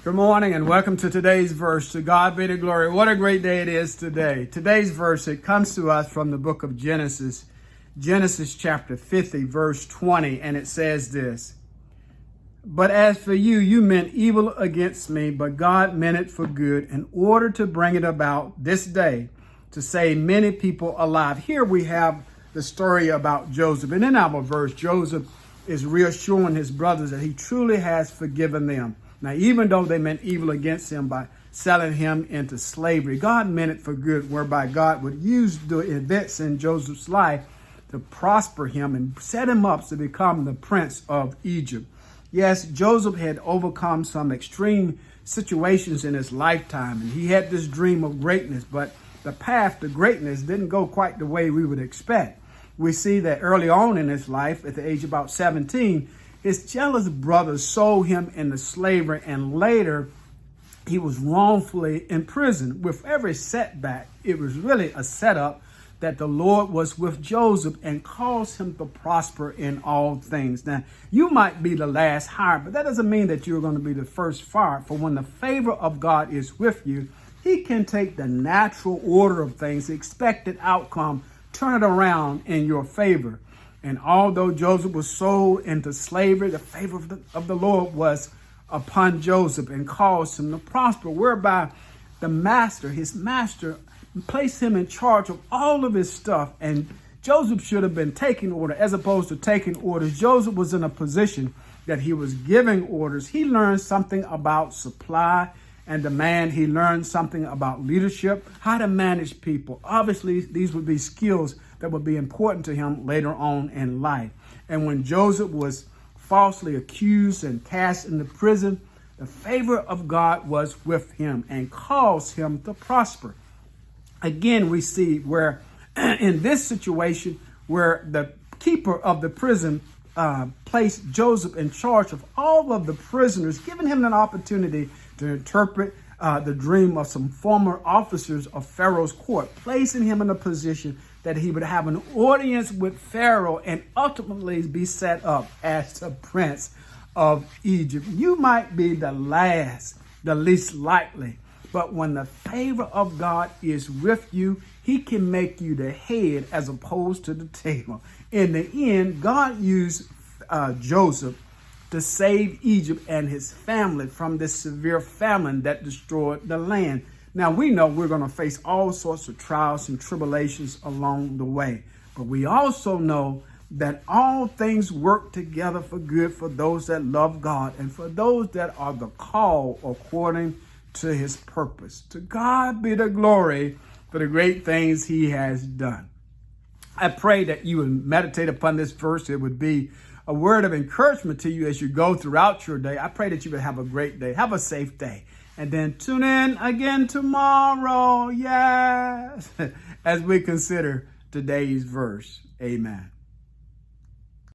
Good morning and welcome to today's verse. To God be the glory. What a great day it is today. Today's verse, it comes to us from the book of Genesis, Genesis chapter 50, verse 20, and it says this: "But as for you, you meant evil against me, but God meant it for good in order to bring it about this day to save many people alive." Here we have the story about Joseph. And in our verse, Joseph is reassuring his brothers that he truly has forgiven them. Now, even though they meant evil against him by selling him into slavery, God meant it for good, whereby God would use the events in Joseph's life to prosper him and set him up to become the prince of Egypt. Yes, Joseph had overcome some extreme situations in his lifetime, and he had this dream of greatness, but the path to greatness didn't go quite the way we would expect. We see that early on in his life, at the age of about 17, his jealous brothers sold him into slavery, and later he was wrongfully imprisoned. With every setback, it was really a setup that the Lord was with Joseph and caused him to prosper in all things. Now, you might be the last hired, but that doesn't mean that you're going to be the first fired. For when the favor of God is with you, he can take the natural order of things, the expected outcome, turn it around in your favor. And although Joseph was sold into slavery, the favor of the Lord was upon Joseph and caused him to prosper, whereby his master, placed him in charge of all of his stuff. And Joseph should have been taking order as opposed to taking orders. Joseph was in a position that he was giving orders. He learned something about supply and demand. He learned something about leadership, how to manage people. Obviously, these would be skills that would be important to him later on in life. And when Joseph was falsely accused and cast into prison, the favor of God was with him and caused him to prosper. Again, we see where in this situation where the keeper of the prison placed Joseph in charge of all of the prisoners, giving him an opportunity to interpret the dream of some former officers of Pharaoh's court, placing him in a position that he would have an audience with Pharaoh and ultimately be set up as the prince of Egypt. You might be the least likely, but when the favor of God is with you, he can make you the head as opposed to the tail. In the end, God used Joseph to save Egypt and his family from this severe famine that destroyed the land. Now, we know we're going to face all sorts of trials and tribulations along the way, but we also know that all things work together for good for those that love God and for those that are the called according to his purpose. To God be the glory for the great things he has done. I pray that you would meditate upon this verse. It would be a word of encouragement to you as you go throughout your day. I pray that you would have a great day. Have a safe day. And then tune in again tomorrow. Yes. As we consider today's verse. Amen.